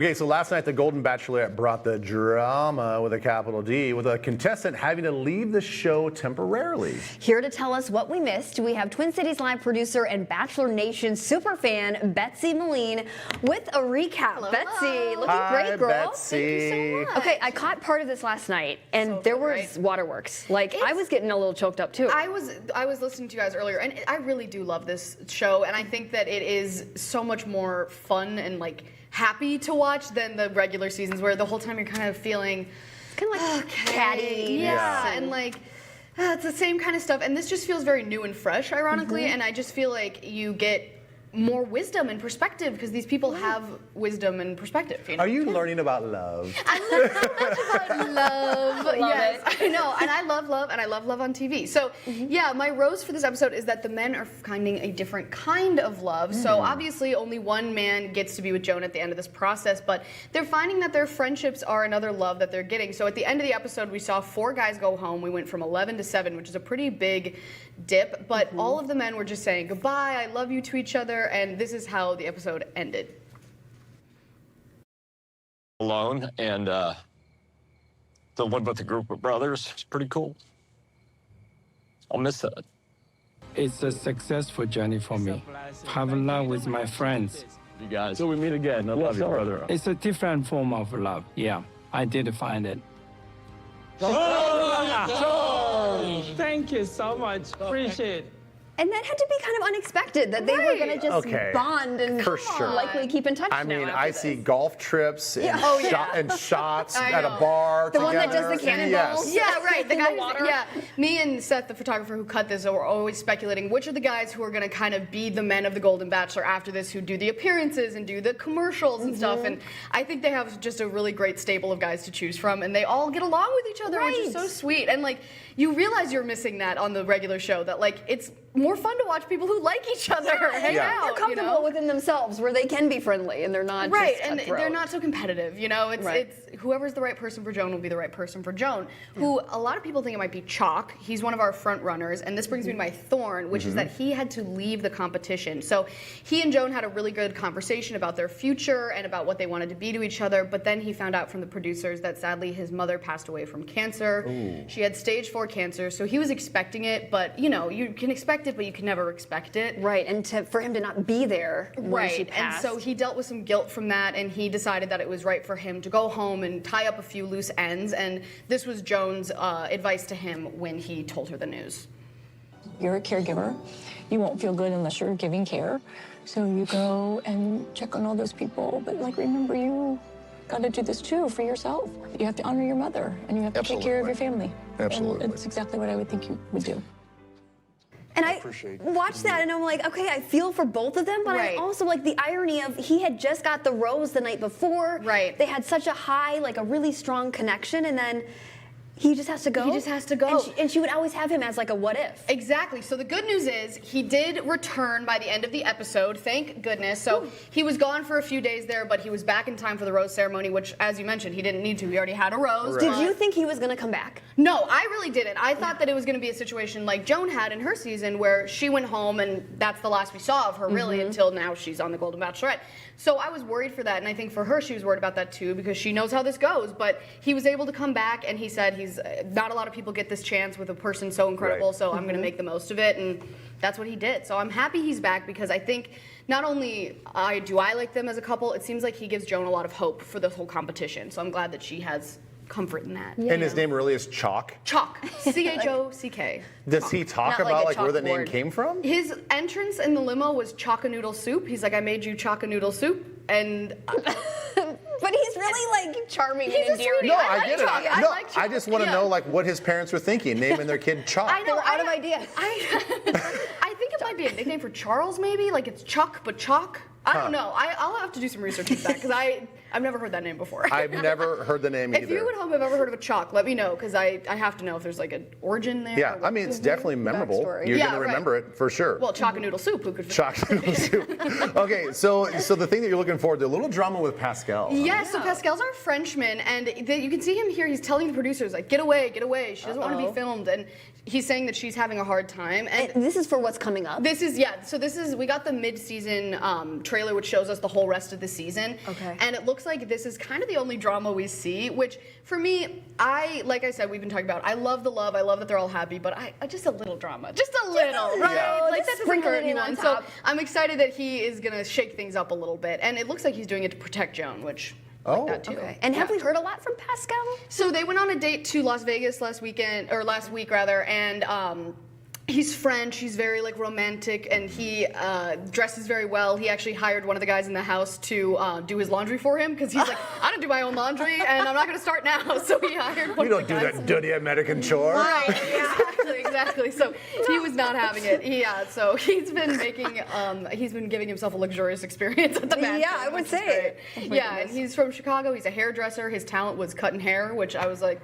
Okay, so last night the Golden Bachelorette brought the drama with a capital D, with a contestant having to leave the show temporarily. Here to tell us what we missed, we have Twin Cities Live producer and Bachelor Nation superfan Betsy Melin with a recap. Hello. Betsy, looking Hi, great, girl. Betsy. Thank you so much. Okay, I caught part of this last night, and So there was great. waterworks. Like, I was getting a little choked up too. I was listening to you guys earlier, and I really do love this show, and I think that it is so much more fun and like happy to watch than the regular seasons, where the whole time you're kind of feeling kind of like catty. yeah, and like it's the same kind of stuff. And this just feels very new and fresh, ironically. And I just feel like you get more wisdom and perspective because these people have wisdom and perspective. You know? Are you learning about love? I learned so much about love. Yes, it. I know, and I love love, and I love love on TV. So, yeah, my rose for this episode is that the men are finding a different kind of love. So obviously, only one man gets to be with Joan at the end of this process, but they're finding that their friendships are another love that they're getting. So at the end of the episode, we saw 4 guys go home. We went from 11 to 7, which is a pretty big dip. But all of the men were just saying goodbye, I love you to each other, and this is how the episode ended. Alone, and the one with the group of brothers is pretty cool. I'll miss that. It's a successful journey for me. Have love with my friends. You guys. So we meet again. I love you, brother. It's a different form of love. Yeah, I did find it. Thank you so much. Appreciate it. And that had to be kind of unexpected, that they were going to just Okay. bond and For sure. likely keep in touch I now mean, after I this. see golf trips and, Oh, yeah. and shots I at a know. bar The one that does together. the cannonballs? Yes. Yeah, right. The In the guy, water? yeah. Me and Seth, the photographer who cut this, were always speculating which are the guys who are going to kind of be the men of the Golden Bachelor after this, who do the appearances and do the commercials and stuff. And I think they have just a really great stable of guys to choose from, and they all get along with each other, which is so Right. sweet. And like, you realize you're missing that on the regular show. That like, it's more fun to watch people who like each other hang Yeah. out. They're comfortable you know? within themselves, where they can be friendly and they're not Right, just and cutthroat. they're not so competitive, you know. It's Right. it's whoever's the right person for Joan will be the right person for Joan. Who a lot of people think it might be Chalk. He's one of our front runners, and this brings me to my thorn, which is that he had to leave the competition. So he and Joan had a really good conversation about their future and about what they wanted to be to each other. But then he found out from the producers that sadly his mother passed away from cancer. She had stage 4 cancer, so he was expecting it. But you know, you can expect it, but you can never expect it. Right, and for him to not be there when she Right, and passed. so he dealt with some guilt from that, and he decided that it was right for him to go home and tie up a few loose ends, and this was Joan's advice to him when he told her the news. You're a caregiver. You won't feel good unless you're giving care. So you go and check on all those people, but like remember you got to do this too for yourself. You have to honor your mother, and you have to take care of your family. Absolutely. And it's exactly what I would think you would do. And I watched that and I'm like, okay, I feel for both of them, but I Right. also like the irony of he had just got the rose the night before. Right. They had such a high, like a really strong connection, and then he just has to go. He just has to go. And she would always have him as like a what if. Exactly. So the good news is he did return by the end of the episode, thank goodness. So he was gone for a few days there, but he was back in time for the rose ceremony, which, as you mentioned, he didn't need to. He already had a rose. Did but- you think he was going to come back? No, I really didn't. I thought that it was going to be a situation like Joan had in her season, where she went home and that's the last we saw of her, really, until now she's on the Golden Bachelorette. So I was worried for that, and I think for her she was worried about that too, because she knows how this goes. But he was able to come back, and he said he's not a lot of people get this chance with a person so incredible, Right. so I'm going to make the most of it, and that's what he did. So I'm happy he's back, because I think not only do I like them as a couple, it seems like he gives Joan a lot of hope for this whole competition. So I'm glad that she has comfort in that. And his name really is Chalk. Chalk. C-H-O-C-K. Does he talk Not like about a like where the name chalkboard. came from? His entrance in the limo was chock-a-noodle soup. He's like, I made you chock-a-noodle soup. And But he's really like charming He's and a endearing. sweetie. No, I I, like get it. Chalk. I No, like I Chalk. just want to Yeah. know like what his parents were thinking, naming their kid Chalk. I know. They're out of ideas. I think it might be a nickname for Charles, maybe. Like it's Chuck, but Chalk. I don't know. I'll have to do some research into that, because I've never heard that name before. I've never heard the name If either. you at home have ever heard of a Chalk, let me know, because I have to know if there's like an origin there. Yeah, or what- I mean it's definitely memorable. Backstory. You're Yeah, gonna right. remember it for sure. Well, chock-a-noodle soup. Who could? Chalk noodle soup. Okay, so the thing that you're looking forward to, a little drama with Pascal. huh? Yes, so Pascal's our Frenchman, and you can see him here. He's telling the producers, like, get away, get away. She doesn't want to be filmed, and he's saying that she's having a hard time. And This is for what's coming up. this is, we got the mid-season trailer, which shows us the whole rest of the season. Okay. And it looks looks like this is kind of the only drama we see, which for me, like I said, we've been talking about, I love the love, I love that they're all happy, but I just a little drama. Just a little, right? Yeah. Like, Just that doesn't sprinkle hurt it in on anyone. So top. I'm excited that he is going to shake things up a little bit. And it looks like he's doing it to protect Joan, which I like that too. Okay. And have we heard a lot from Pascal? So they went on a date to Las Vegas last week, and he's French. He's very like romantic, and he dresses very well. He actually hired one of the guys in the house to do his laundry for him because he's like, I don't do my own laundry, and I'm not going to start now. So he hired one You of the don't do guys. that dirty American chore. Right, exactly. So he was not having it. Yeah, so he's been giving himself a luxurious experience at the mansion. Yeah, I would which is say. great. Yeah, and he's from Chicago. He's a hairdresser. His talent was cutting hair, which I was like,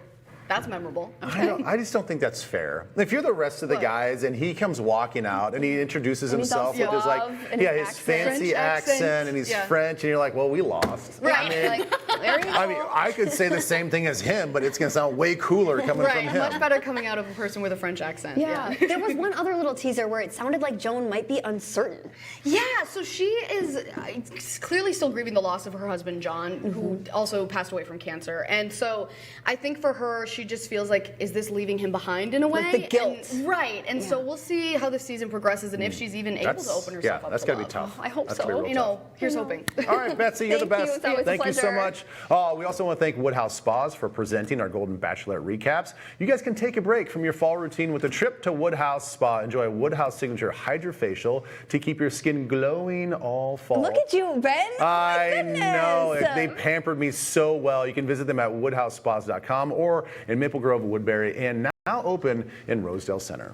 that's memorable. I just don't think that's fair. If you're the rest of the guys and he comes walking out and he introduces himself with his like, suave and his his fancy French accent accent, and he's yeah. French and you're like, well, we lost. Right. I mean, Like, there you go. I mean, I could say the same thing as him, but it's going to sound way cooler coming from Right, him. much better coming out of a person with a French accent. Yeah. There was one other little teaser where it sounded like Joan might be uncertain. Yeah, so she is clearly still grieving the loss of her husband, John, who also passed away from cancer. And so I think for her, she just feels like, is this leaving him behind in a way? Like the guilt. Right, and so we'll see how the season progresses and if she's even able to open herself up that's to gotta be love. tough. I hope That's so. gonna be real You tough. know, here's hoping. All right, Betsy, you're the Thank you. best. It's always a Thank you so pleasure. much. We also want to thank Woodhouse Spas for presenting our Golden Bachelorette recaps. You guys can take a break from your fall routine with a trip to Woodhouse Spa. Enjoy a Woodhouse signature hydrofacial to keep your skin glowing all fall. Look at you, Ben. I know. goodness. They pampered me so well. You can visit them at woodhousespas.com or in Maple Grove, Woodbury, and now open in Rosedale Center.